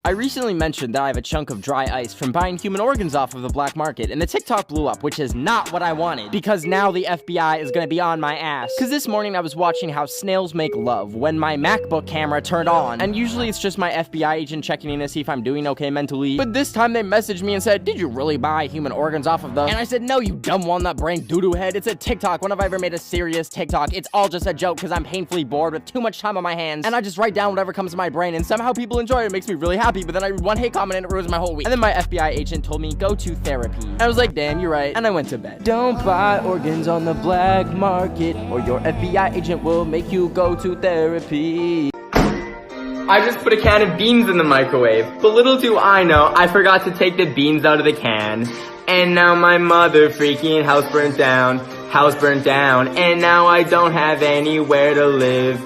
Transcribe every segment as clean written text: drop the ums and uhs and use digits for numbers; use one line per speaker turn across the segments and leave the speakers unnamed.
I recently mentioned that I have a chunk of dry ice from buying human organs off of the black market, and the TikTok blew up, which is not what I wanted, because now the FBI is gonna be on my ass. Cause this morning I was watching how snails make love when my MacBook camera turned on, and usually it's just my FBI agent checking in to see if I'm doing okay mentally, but this time they messaged me and said, did you really buy human organs off of the... And I said, no, you dumb walnut brain doo-doo head, it's a TikTok. When have I ever made a serious TikTok? It's all just a joke because I'm painfully bored with too much time on my hands, and I just write down whatever comes to my brain, and somehow people enjoy it. It makes me really happy, but then I read one hate comment and it ruins my whole week. And then my FBI agent told me, go to therapy. And I was like, damn, you're right. And I went to bed. Don't buy organs on the black market, or your FBI agent will make you go to therapy. I just put a can of beans in the microwave, but little do I know, I forgot to take the beans out of the can. And now my mother freaking house burnt down, and now I don't have anywhere to live.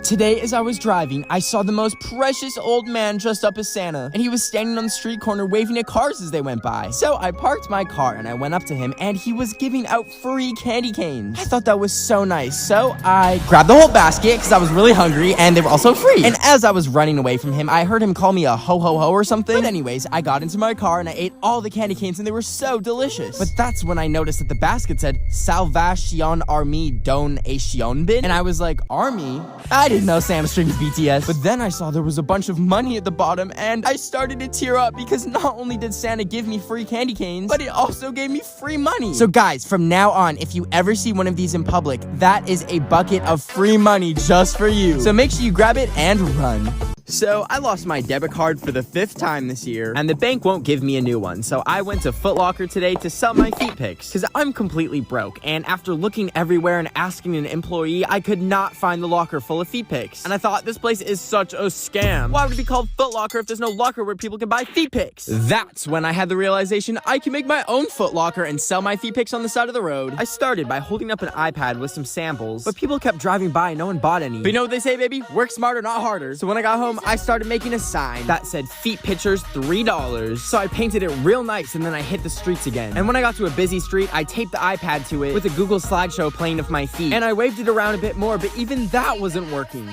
Today, as I was driving, I saw the most precious old man dressed up as Santa, and he was standing on the street corner waving at cars as they went by. So I parked my car and I went up to him, and he was giving out free candy canes. I thought that was so nice, so I grabbed the whole basket because I was really hungry, and they were also free. And as I was running away from him, I heard him call me a ho-ho-ho or something. But anyways, I got into my car and I ate all the candy canes, and they were so delicious. But that's when I noticed that the basket said Salvation Army Donation Bin, and I was like, Army? I didn't know Sam streams BTS. But then I saw there was a bunch of money at the bottom, and I started to tear up because not only did Santa give me free candy canes, but it also gave me free money. So guys, from now on, if you ever see one of these in public, that is a bucket of free money just for you. So make sure you grab it and run. So I lost my debit card for the 5th time this year, and the bank won't give me a new one. So I went to Foot Locker today to sell my feet pics, because I'm completely broke. And after looking everywhere and asking an employee, I could not find the locker full of feet pics. And I thought, this place is such a scam. Why would it be called Foot Locker if there's no locker where people can buy feet pics? That's when I had the realization I can make my own Foot Locker and sell my feet pics on the side of the road. I started by holding up an iPad with some samples, but people kept driving by and no one bought any. But you know what they say, baby? Work smarter, not harder. So when I got home, I started making a sign that said feet pictures $3. So I painted it real nice, and then I hit the streets again. And when I got to a busy street, I taped the iPad to it with a Google slideshow playing of my feet. And I waved it around a bit more, but even that wasn't working.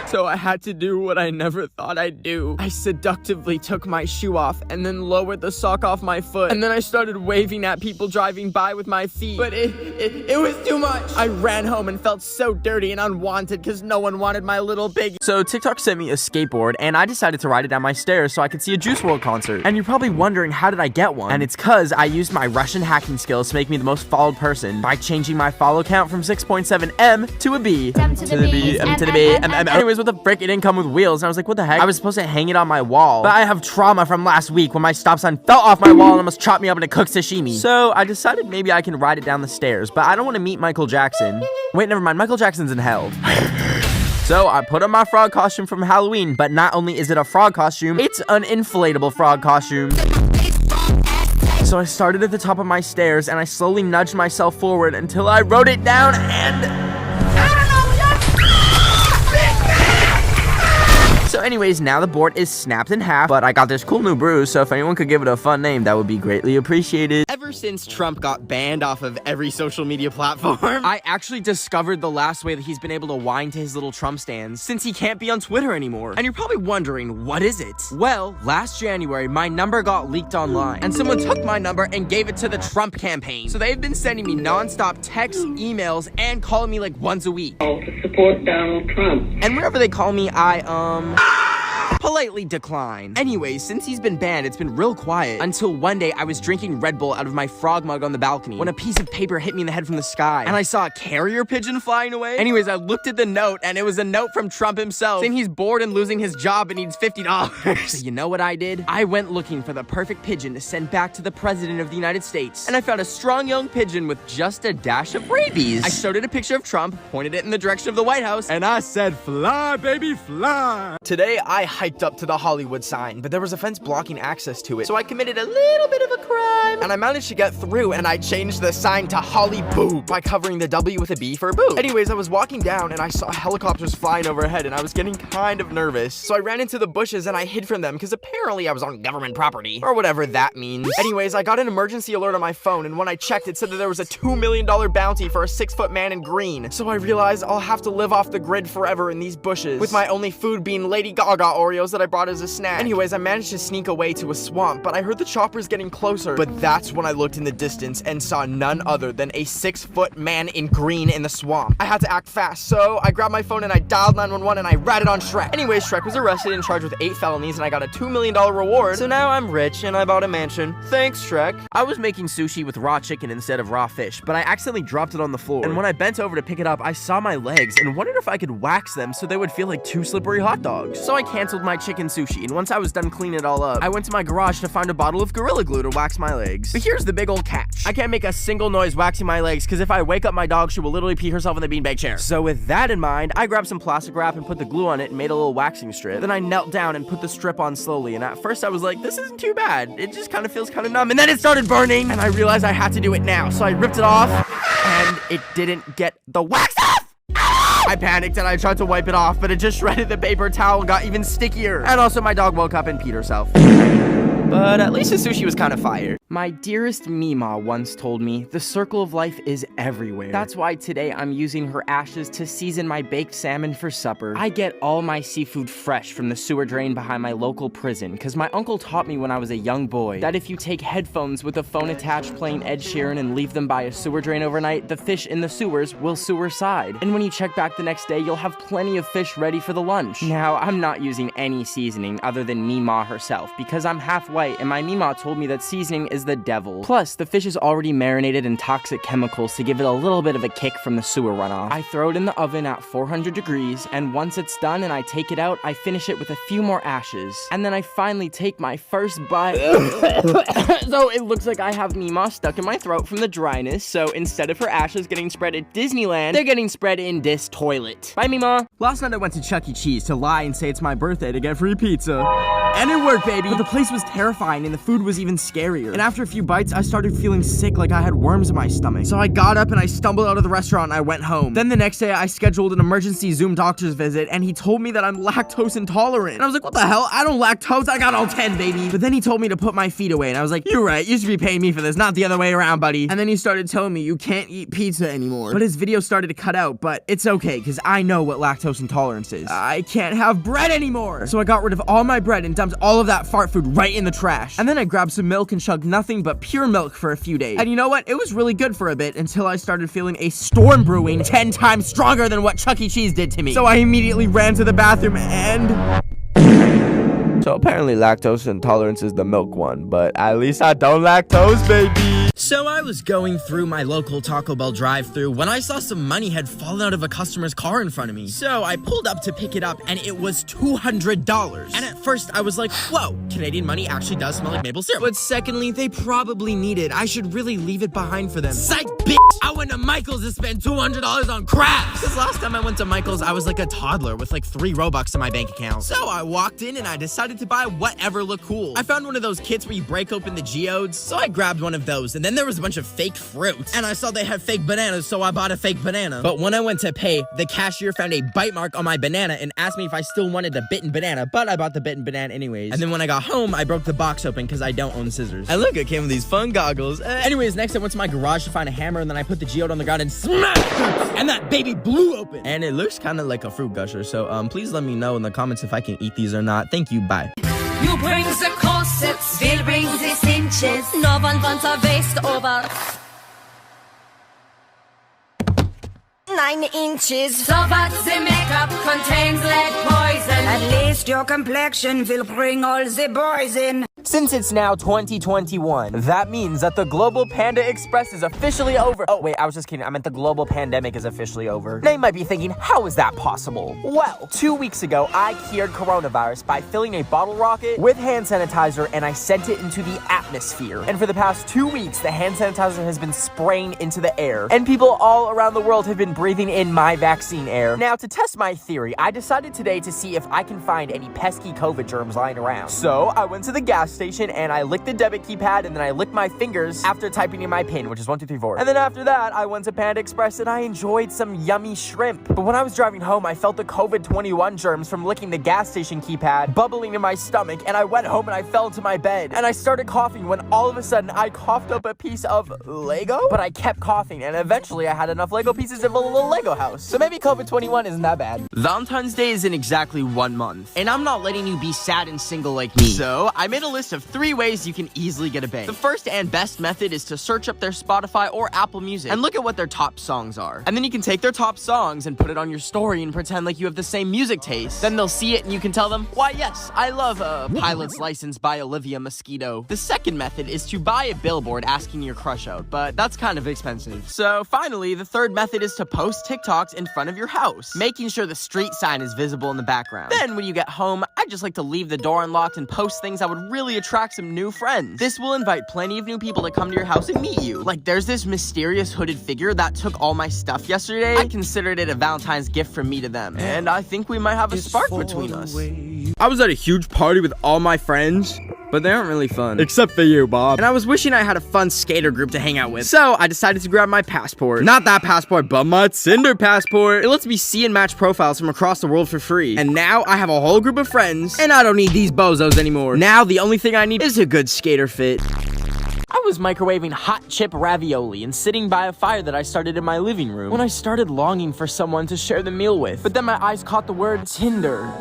So I had to do what I never thought I'd do. I seductively took my shoe off and then lowered the sock off my foot. And then I started waving at people driving by with my feet. But it was too much. I ran home and felt so dirty and unwanted because no one wanted my little piggy. So TikTok sent me a skateboard, and I decided to ride it down my stairs so I could see a Juice WRLD concert. And you're probably wondering, how did I get one? And it's cause I used my Russian hacking skills to make me the most followed person by changing my follow count from 6.7 M to a B. M to the B, M to the B, M. Anyways, what the frick? It didn't come with wheels, and I was like, what the heck? I was supposed to hang it on my wall, but I have trauma from last week when my stop sign fell off my wall and almost chopped me up into cooked sashimi. So I decided maybe I can ride it down the stairs, but I don't want to meet Michael Jackson. Wait, never mind. Michael Jackson's in hell. So I put on my frog costume from Halloween, but not only is it a frog costume, it's an inflatable frog costume. So I started at the top of my stairs, and I slowly nudged myself forward until I rode it down, and... So anyways, now the board is snapped in half, but I got this cool new bruise, so if anyone could give it a fun name, that would be greatly appreciated. Ever since Trump got banned off of every social media platform, I actually discovered the last way that he's been able to whine to his little Trump stands, since he can't be on Twitter anymore. And you're probably wondering, what is it? Well, last January, my number got leaked online, and someone took my number and gave it to the Trump campaign. So they've been sending me non-stop texts, emails, and calling me like once a week.
To support Donald Trump.
And whenever they call me, I, politely decline. Anyways, since he's been banned, it's been real quiet until one day I was drinking Red Bull out of my frog mug on the balcony when a piece of paper hit me in the head from the sky, and I saw a carrier pigeon flying away. Anyways, I looked at the note, and it was a note from Trump himself saying he's bored and losing his job and needs $50. So you know what I did? I went looking for the perfect pigeon to send back to the president of the United States, and I found a strong young pigeon with just a dash of rabies. I showed it a picture of Trump, pointed it in the direction of the White House, and I said, fly, baby, fly. Today, I hiked up to the Hollywood sign, but there was a fence blocking access to it, so I committed a little bit of a crime, and I managed to get through, and I changed the sign to Holly Boob by covering the W with a B for boob. Anyways, I was walking down, and I saw helicopters flying overhead, and I was getting kind of nervous, so I ran into the bushes, and I hid from them, because apparently I was on government property, or whatever that means. Anyways, I got an emergency alert on my phone, and when I checked, it said that there was a $2 million bounty for a 6-foot man in green, so I realized I'll have to live off the grid forever in these bushes, with my only food being Lady Gaga Oreos that that I brought as a snack. Anyways, I managed to sneak away to a swamp, but I heard the choppers getting closer. But that's when I looked in the distance and saw none other than a 6-foot man in green in the swamp. I had to act fast, so I grabbed my phone and I dialed 911 and I ratted on Shrek. Anyways, Shrek was arrested and charged with 8 felonies and I got a $2 million reward. So now I'm rich and I bought a mansion. Thanks, Shrek. I was making sushi with raw chicken instead of raw fish, but I accidentally dropped it on the floor. And when I bent over to pick it up, I saw my legs and wondered if I could wax them so they would feel like 2 slippery hot dogs. So I canceled my chicken sushi, and once I was done cleaning it all up, I went to my garage to find a bottle of Gorilla Glue to wax my legs. But here's the big old catch. I can't make a single noise waxing my legs, because if I wake up my dog, she will literally pee herself in the beanbag chair. So with that in mind, I grabbed some plastic wrap and put the glue on it and made a little waxing strip. Then I knelt down and put the strip on slowly, and at first I was like, this isn't too bad. It just kind of feels kind of numb, and then it started burning, and I realized I had to do it now, so I ripped it off, and it didn't get the wax off! I panicked and I tried to wipe it off, but it just shredded the paper towel and got even stickier. And also my dog woke up and peed herself. But at least the sushi was kind of fire. My dearest Mima once told me, the circle of life is everywhere. That's why today I'm using her ashes to season my baked salmon for supper. I get all my seafood fresh from the sewer drain behind my local prison, because my uncle taught me when I was a young boy that if you take headphones with a phone attached playing Ed Sheeran and leave them by a sewer drain overnight, the fish in the sewers will sewer side. And when you check back the next day, you'll have plenty of fish ready for the lunch. Now, I'm not using any seasoning other than Mima herself, because I'm half white and my Mima told me that seasoning is the devil. Plus, the fish is already marinated in toxic chemicals to give it a little bit of a kick from the sewer runoff. I throw it in the oven at 400 degrees, and once it's done and I take it out, I finish it with a few more ashes. And then I finally take my first bite. So it looks like I have Mima stuck in my throat from the dryness, so instead of her ashes getting spread at Disneyland, they're getting spread in this toilet. Bye, Mima. Last night I went to Chuck E. Cheese to lie and say it's my birthday to get free pizza. And it worked, baby. But the place was terrifying and the food was even scarier. And after a few bites, I started feeling sick, like I had worms in my stomach. So I got up and I stumbled out of the restaurant and I went home. Then the next day, I scheduled an emergency Zoom doctor's visit and he told me that I'm lactose intolerant. And I was like, what the hell? I don't lactose. I got all 10, baby. But then he told me to put my feet away and I was like, you're right. You should be paying me for this, not the other way around, buddy. And then he started telling me you can't eat pizza anymore. But his video started to cut out, but it's okay because I know what lactose intolerance is. I can't have bread anymore. So I got rid of all my bread and dumped all of that fart food right in the trash. And then I grabbed some milk and chugged nothing but pure milk for a few days. And you know what? It was really good for a bit until I started feeling a storm brewing 10 times stronger than what Chuck E. Cheese did to me. So I immediately ran to the bathroom and... So apparently lactose intolerance is the milk one, but at least I don't lactose, baby. So I was going through my local Taco Bell drive-thru when I saw some money had fallen out of a customer's car in front of me. So I pulled up to pick it up and it was $200. And at first I was like, whoa, Canadian money actually does smell like maple syrup. But secondly, they probably need it. I should really leave it behind for them. Psych, bitch! I went to Michael's to spend $200 on crabs! Because last time I went to Michael's, I was like a toddler with like 3 Robux in my bank account. So I walked in and I decided to buy whatever looked cool. I found one of those kits where you break open the geodes, so I grabbed one of those, and then there was a bunch of fake fruit, and I saw they had fake bananas, so I bought a fake banana. But when I went to pay, the cashier found a bite mark on my banana and asked me if I still wanted the bitten banana, but I bought the bitten banana anyways. And then when I got home, I broke the box open because I don't own scissors. And look, it came with these fun goggles. Anyways, next I went to my garage to find a hammer, and then I put the geode on the ground and smashed it, and that baby blew open. And it looks kind of like a fruit gusher, so please let me know in the comments if I can eat these or not. Thank you, bye.
You brings the corsets, Bill brings his inches. No one wants a waist over 9 inches. So what the makeup contains lead poison. At least your complexion will bring all the boys in.
Since it's now 2021, that means that the Global Panda Express is officially over. Oh, wait, I was just kidding. I meant the global pandemic is officially over. Now you might be thinking, how is that possible? Well, 2 weeks ago, I cured coronavirus by filling a bottle rocket with hand sanitizer and I sent it into the atmosphere. And for the past 2 weeks, the hand sanitizer has been spraying into the air. And people all around the world have been breathing in my vaccine air. Now, to test my theory, I decided today to see if I can find any pesky COVID germs lying around. So, I went to the gas gas station and I licked the debit keypad and then I licked my fingers after typing in my PIN, which is 1, 2, 3, 4. And then after that, I went to Panda Express and I enjoyed some yummy shrimp. But when I was driving home, I felt the COVID-21 germs from licking the gas station keypad bubbling in my stomach, and I went home and I fell into my bed and I started coughing when all of a sudden I coughed up a piece of Lego, but I kept coughing and eventually I had enough Lego pieces to build a little Lego house. So maybe COVID-21 isn't that bad. Valentine's Day is in exactly 1 month, and I'm not letting you be sad and single like me. So I made a list of 3 ways you can easily get a bae. The first and best method is to search up their Spotify or Apple Music and look at what their top songs are. And then you can take their top songs and put it on your story and pretend like you have the same music taste. Then they'll see it and you can tell them, why yes, I love Pilot's License by Olivia Mosquito. The second method is to buy a billboard asking your crush out, but that's kind of expensive. So finally, the third method is to post TikToks in front of your house, making sure the street sign is visible in the background. Then when you get home, I just like to leave the door unlocked and post things that would really attract some new friends. This will invite plenty of new people to come to your house and meet you. Like there's this mysterious hooded figure that took all my stuff yesterday. I considered it a Valentine's gift from me to them, and I think we might have a spark between us. I was at a huge party with all my friends, but they aren't really fun. Except for you, Bob. And I was wishing I had a fun skater group to hang out with. So I decided to grab my passport. Not that passport, but my Tinder passport. It lets me see and match profiles from across the world for free. And now I have a whole group of friends, and I don't need these bozos anymore. Now the only thing I need is a good skater fit. I was microwaving hot chip ravioli and sitting by a fire that I started in my living room when I started longing for someone to share the meal with. But then my eyes caught the word Tinder.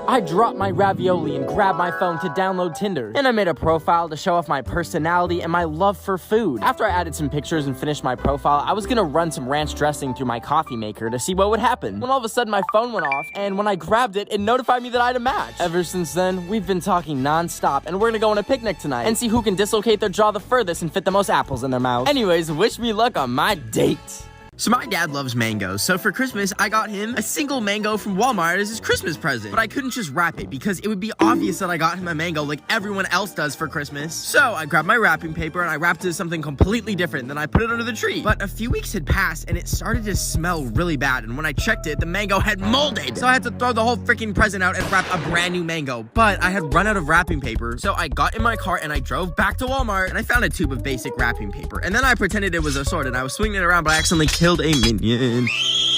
I dropped my ravioli and grabbed my phone to download Tinder. And I made a profile to show off my personality and my love for food. After I added some pictures and finished my profile, I was gonna run some ranch dressing through my coffee maker to see what would happen. When all of a sudden my phone went off, and when I grabbed it, it notified me that I had a match. Ever since then, we've been talking non-stop, and we're gonna go on a picnic tonight and see who can dislocate their jaw the furthest and fit the most apples in their mouth. Anyways, wish me luck on my date. So my dad loves mangoes, so for Christmas, I got him a single mango from Walmart as his Christmas present. But I couldn't just wrap it because it would be obvious that I got him a mango like everyone else does for Christmas. So I grabbed my wrapping paper and I wrapped it as something completely different, then I put it under the tree. But a few weeks had passed and it started to smell really bad, and when I checked it, the mango had molded. So I had to throw the whole freaking present out and wrap a brand new mango. But I had run out of wrapping paper, so I got in my car and I drove back to Walmart and I found a tube of basic wrapping paper. And then I pretended it was a sword and I was swinging it around, but I accidentally killed a minion.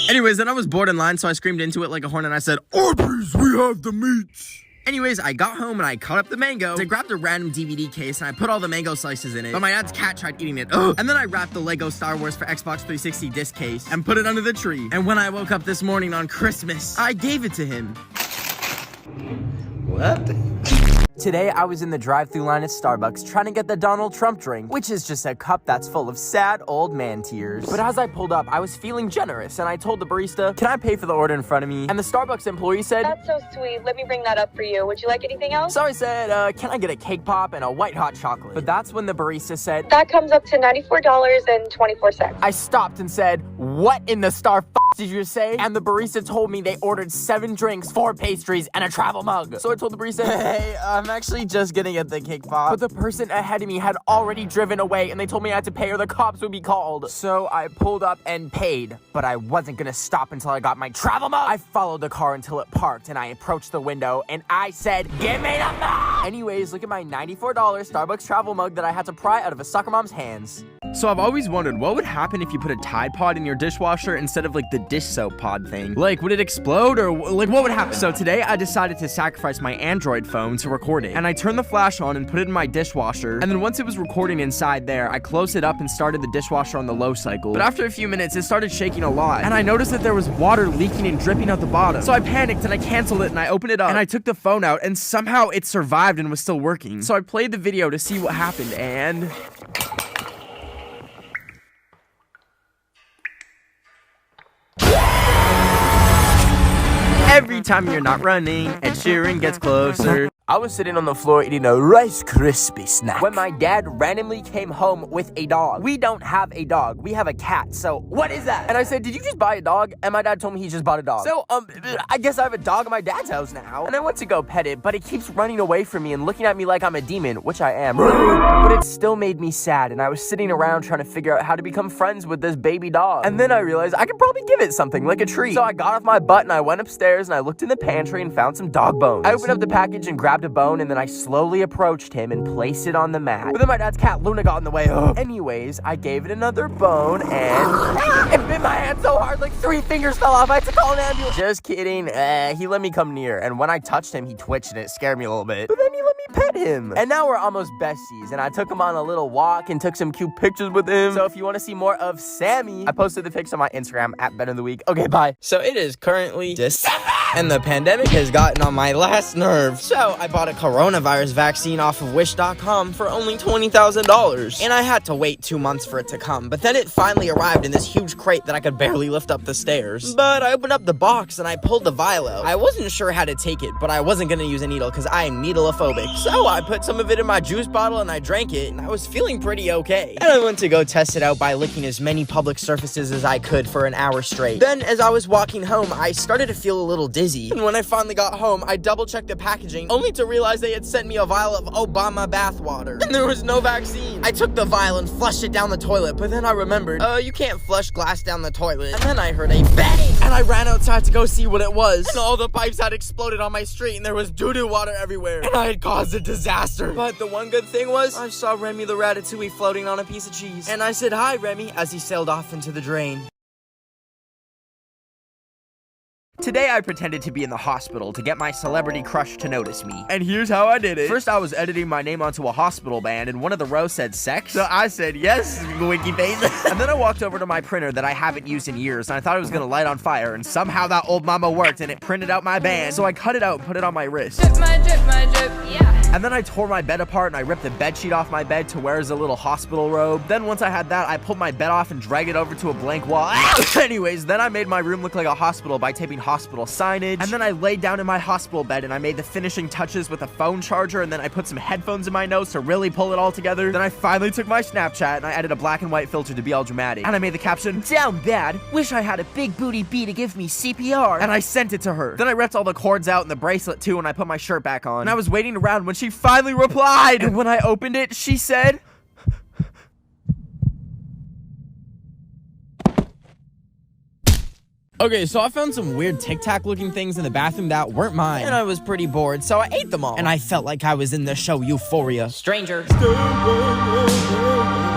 Anyways, then I was bored in line, so I screamed into it like a horn and I said, "Arby's, we have the meats." Anyways, I got home and I cut up the mango. I grabbed a random DVD case and I put all the mango slices in it, but my dad's cat tried eating it. Ugh. And then I wrapped the Lego Star Wars for Xbox 360 disc case and put it under the tree. And when I woke up this morning on Christmas, I gave it to him. What? Today, I was in the drive-thru line at Starbucks trying to get the Donald Trump drink, which is just a cup that's full of sad old man tears. But as I pulled up, I was feeling generous, and I told the barista, "Can I pay for the order in front of me?" And the Starbucks employee said,
"That's so sweet. Let me bring that up for you. Would you like anything else?"
So I said, "Can I get a cake pop and a white hot chocolate?" But that's when the barista said,
"That comes up to $94.24.
I stopped and said, "What in the star did you say?" And the barista told me they ordered 7 drinks, 4 pastries, and a travel mug. So I told the barista, "Hey, I'm actually just gonna get the cake pop." But the person ahead of me had already driven away, and they told me I had to pay or the cops would be called. So I pulled up and paid, but I wasn't gonna stop until I got my travel mug. I followed the car until it parked, and I approached the window, and I said, "Give me the mug!" Anyways, look at my $94 Starbucks travel mug that I had to pry out of a soccer mom's hands. So I've always wondered, what would happen if you put a Tide Pod in your dishwasher instead of like the dish soap pod thing? Like, would it explode or like what would happen? So today I decided to sacrifice my Android phone to record it. And I turned the flash on and put it in my dishwasher. And then once it was recording inside there, I closed it up and started the dishwasher on the low cycle. But after a few minutes, it started shaking a lot. And I noticed that there was water leaking and dripping out the bottom. So I panicked and I canceled it and I opened it up and I took the phone out and somehow it survived and was still working. So I played the video to see what happened and... Every time you're not running, Ed Sheeran gets closer. I was sitting on the floor eating a Rice Krispie snack when my dad randomly came home with a dog. We don't have a dog. We have a cat. So what is that? And I said, "Did you just buy a dog?" And my dad told me he just bought a dog. So, I guess I have a dog at my dad's house now. And I went to go pet it, but it keeps running away from me and looking at me like I'm a demon, which I am. But it still made me sad, and I was sitting around trying to figure out how to become friends with this baby dog. And then I realized I could probably give it something, like a treat. So I got off my butt and I went upstairs and I looked in the pantry and found some dog bones. I opened up the package and grabbed grabbed a bone, and then I slowly approached him and placed it on the mat. But then my dad's cat, Luna, got in the way. Anyways, I gave it another bone, and it bit my hand so hard, like 3 fingers fell off. I had to call an ambulance. Just kidding. He let me come near, and when I touched him, he twitched, and it scared me a little bit. But then he let me pet him. And now we're almost besties, and I took him on a little walk and took some cute pictures with him. So if you want to see more of Sammy, I posted the pics on my Instagram at BENOFTHEWEEK. Okay, bye. So it is currently December, and the pandemic has gotten on my last nerve. So I bought a coronavirus vaccine off of Wish.com for only $20,000. And I had to wait 2 months for it to come, but then it finally arrived in this huge crate that I could barely lift up the stairs. But I opened up the box and I pulled the vial out. I wasn't sure how to take it, but I wasn't gonna use a needle because I am needleophobic. So I put some of it in my juice bottle and I drank it, and I was feeling pretty okay. And I went to go test it out by licking as many public surfaces as I could for an hour straight. Then as I was walking home, I started to feel a little dizzy. And when I finally got home, I double-checked the packaging, only to realize they had sent me a vial of Obama bathwater. And there was no vaccine. I took the vial and flushed it down the toilet, but then I remembered, you can't flush glass down the toilet. And then I heard a bang, and I ran outside to go see what it was. And all the pipes had exploded on my street, and there was doo-doo water everywhere. And I had caused a disaster. But the one good thing was, I saw Remy the Ratatouille floating on a piece of cheese. And I said, "Hi, Remy," as he sailed off into the drain. Today I pretended to be in the hospital to get my celebrity crush to notice me. And here's how I did it. First I was editing my name onto a hospital band, and one of the rows said sex. So I said yes, winky face. And then I walked over to my printer that I haven't used in years, and I thought it was gonna light on fire, and somehow that old mama worked and it printed out my band. So I cut it out and put it on my wrist.
Drip, my drip, yeah.
And then I tore my bed apart and I ripped the bed sheet off my bed to wear as a little hospital robe. Then once I had that, I pulled my bed off and dragged it over to a blank wall. Anyways, then I made my room look like a hospital by taping hospital signage. And then I laid down in my hospital bed and I made the finishing touches with a phone charger, and then I put some headphones in my nose to really pull it all together. Then I finally took my Snapchat and I added a black and white filter to be all dramatic. And I made the caption, "Down bad, wish I had a big booty bee to give me CPR." And I sent it to her. Then I ripped all the cords out and the bracelet too, and I put my shirt back on. And I was waiting around when she finally replied. And when I opened it, she said, "Okay, so I found some weird Tic Tac looking things in the bathroom that weren't mine. And I was pretty bored, so I ate them all. And I felt like I was in the show Euphoria. Stranger.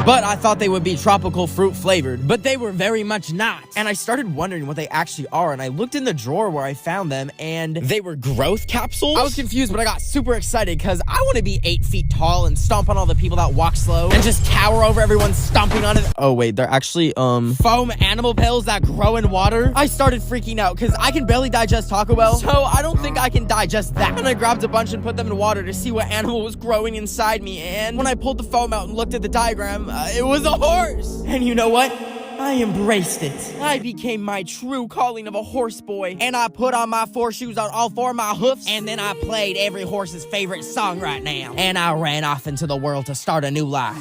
But I thought they would be tropical fruit flavored, but they were very much not. And I started wondering what they actually are, and I looked in the drawer where I found them, and they were growth capsules. I was confused, but I got super excited because I want to be 8 feet tall and stomp on all the people that walk slow and just tower over everyone stomping on it. Oh wait, they're actually foam animal pills that grow in water. I started freaking out because I can barely digest Taco Bell, so I don't think I can digest that. And I grabbed a bunch and put them in water to see what animal was growing inside me, and when I pulled the foam out and looked at the diagram, it was a horse. And you know what? I embraced it. I became my true calling of a horse boy, and I put on my 4 shoes on all 4 of my hoofs, and then I played every horse's favorite song right now, and I ran off into the world to start a new life.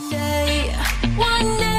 One day.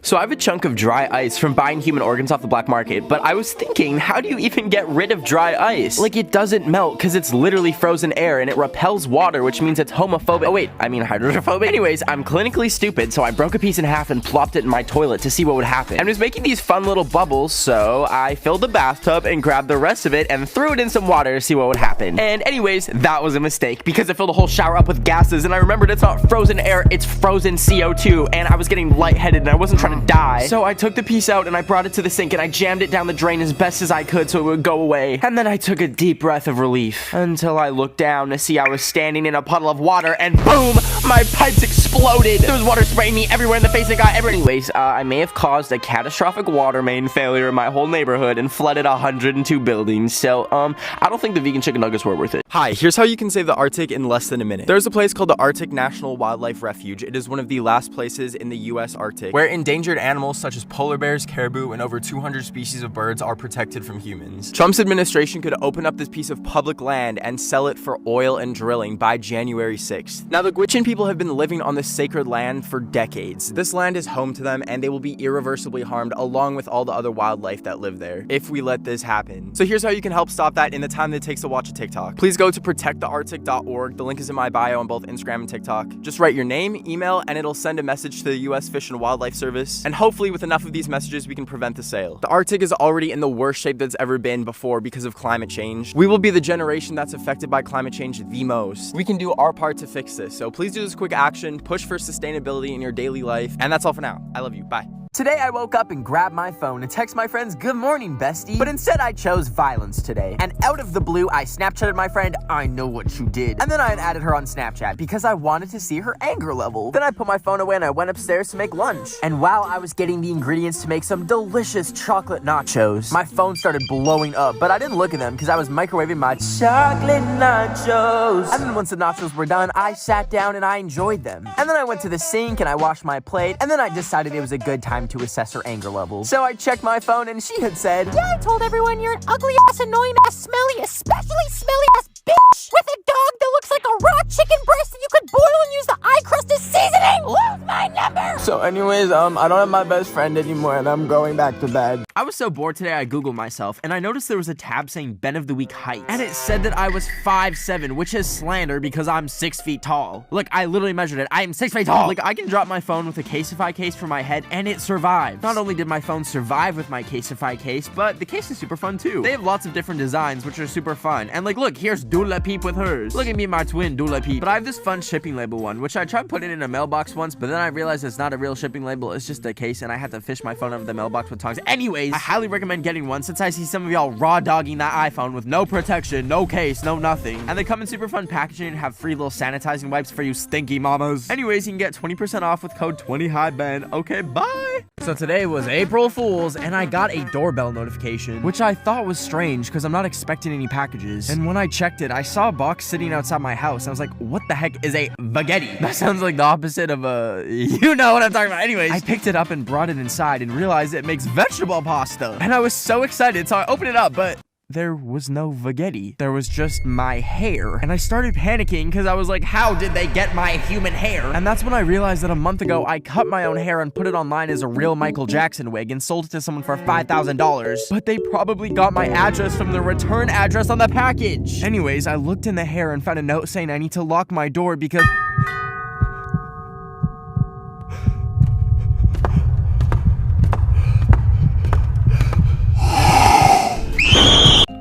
So I have a chunk of dry ice from buying human organs off the black market, but I was thinking, how do you even get rid of dry ice? Like, it doesn't melt because it's literally frozen air and it repels water, which means it's homophobic. Oh wait, I mean hydrophobic. Anyways, I'm clinically stupid, so I broke a piece in half and plopped it in my toilet to see what would happen. And it was making these fun little bubbles, so I filled the bathtub and grabbed the rest of it and threw it in some water to see what would happen. And anyways, that was a mistake because it filled the whole shower up with gases, and I remembered it's not frozen air, it's frozen CO2, and I was getting lightheaded and I wasn't trying to die. So I took the piece out and I brought it to the sink and I jammed it down the drain as best as I could so it would go away. And then I took a deep breath of relief until I looked down to see I was standing in a puddle of water, and boom, my pipes exploded. There was water spraying me everywhere in the face and got everywhere. Anyways, I may have caused a catastrophic water main failure in my whole neighborhood and flooded 102 buildings. So, I don't think the vegan chicken nuggets were worth it.
Hi, here's how you can save the Arctic in less than a minute. There's a place called the Arctic National Wildlife Refuge. It is one of the last places in the US Arctic where endangered animals such as polar bears, caribou, and over 200 species of birds are protected from humans. Trump's administration could open up this piece of public land and sell it for oil and drilling by January 6th. Now, the Gwich'in people have been living on this sacred land for decades. This land is home to them, and they will be irreversibly harmed along with all the other wildlife that live there if we let this happen. So here's how you can help stop that in the time that it takes to watch a TikTok. Please go to protectthearctic.org. The link is in my bio on both Instagram and TikTok. Just write your name, email, and it'll send a message to the US Fish and Wildlife Service. this. And hopefully with enough of these messages, we can prevent the sale. The Arctic is already in the worst shape that's ever been before because of climate change. We will be the generation that's affected by climate change the most. We can do our part to fix this. So please do this quick action, push for sustainability in your daily life. And that's all for now. I love you. Bye.
Today I woke up and grabbed my phone and text my friends, "Good morning, bestie." But instead I chose violence today. And out of the blue, I Snapchatted my friend, "I know what you did." And then I had added her on Snapchat because I wanted to see her anger level. Then I put my phone away and I went upstairs to make lunch. And while I was getting the ingredients to make some delicious chocolate nachos, my phone started blowing up. But I didn't look at them because I was microwaving my chocolate nachos. And then once the nachos were done, I sat down and I enjoyed them. And then I went to the sink and I washed my plate. And then I decided it was a good time to assess her anger level. So I checked my phone and she had said, "Yeah, I told everyone you're an ugly ass, annoying ass, smelly, especially smelly ass bitch with a dog that looks like a raw chicken breast that you could boil and use the eye crust as seasoning. Lose my number."
So anyways, I don't have my best friend anymore and I'm going back to bed.
I was so bored today I googled myself and I noticed there was a tab saying Ben of the Week height. And it said that I was 5'7", which is slander because I'm 6 feet tall. Look, I literally measured it. I am 6 feet tall. Like, I can drop my phone with a Caseify case for my head and it survives. Not only did my phone survive with my Caseify case, but the case is super fun too. They have lots of different designs, which are super fun. And like, look, here's Dula Peep with hers. Look at me, my twin, Dula Peep. But I have this fun shipping label one, which I tried putting in a mailbox once, but then I realized it's not a real shipping label. It's just a case, and I had to fish my phone out of the mailbox with tongs. Anyways, I highly recommend getting one since I see some of y'all raw dogging that iPhone with no protection, no case, no nothing. And they come in super fun packaging and have free little sanitizing wipes for you stinky mamas. Anyways, you can get 20% off with code 20HighBen. Okay, bye. So today was April Fool's, and I got a doorbell notification, which I thought was strange because I'm not expecting any packages. And when I checked it, I saw a box sitting outside my house. I was like, what the heck is a baguette? That sounds like the opposite of a, you know what I'm talking about. Anyways, I picked it up and brought it inside and realized it makes vegetable pasta. And I was so excited, so I opened it up, but there was no spaghetti. There was just my hair. And I started panicking because I was like, how did they get my human hair? And that's when I realized that a month ago, I cut my own hair and put it online as a real Michael Jackson wig and sold it to someone for $5,000. But they probably got my address from the return address on the package. Anyways, I looked in the hair and found a note saying I need to lock my door because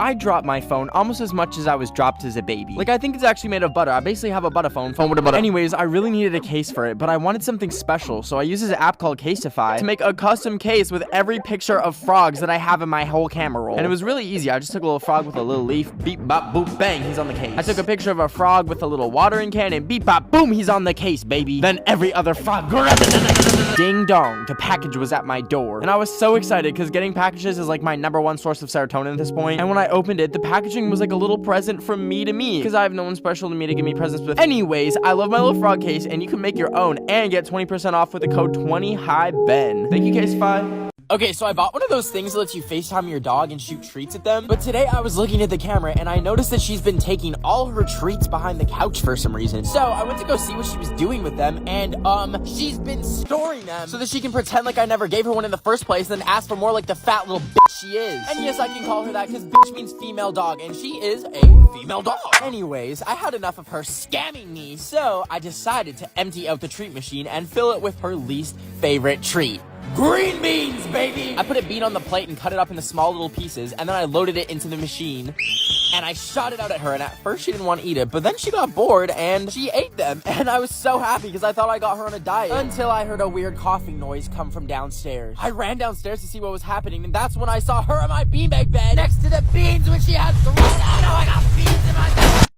I dropped my phone almost as much as I was dropped as a baby. Like, I think it's actually made of butter. I basically have a butter phone with a butter. Anyways, I really needed a case for it, but I wanted something special, so I used this app called Caseify to make a custom case with every picture of frogs that I have in my whole camera roll. And it was really easy. I just took a little frog with a little leaf, beep, bop, boop, bang, he's on the case. I took a picture of a frog with a little watering can, and beep, bop, boom, he's on the case, baby. Then every other frog, ding dong, the package was at my door. And I was so excited because getting packages is like my #1 source of serotonin at this point. And when I opened it, the packaging was like a little present from me to me because I have no one special to me to give me presents with. Anyways, I love my little frog case, and you can make your own and get 20% off with the code 20HighBen. Thank you, Caseify. Okay, so I bought one of those things that lets you FaceTime your dog and shoot treats at them. But today I was looking at the camera and I noticed that she's been taking all her treats behind the couch for some reason. So I went to go see what she was doing with them, and she's been storing them so that she can pretend like I never gave her one in the first place and then ask for more like the fat little bitch she is. And yes, I can call her that because bitch means female dog, and she is a female dog. Anyways, I had enough of her scamming me, so I decided to empty out the treat machine and fill it with her least favorite treat. Green beans, baby! I put a bean on the plate and cut it up into small little pieces, and then I loaded it into the machine, and I shot it out at her, and at first she didn't want to eat it, but then she got bored, and she ate them, and I was so happy because I thought I got her on a diet, until I heard a weird coughing noise come from downstairs. I ran downstairs to see what was happening, and that's when I saw her in my beanbag bed, next to the beans when she had thrown. Oh no, I got beans in my bed!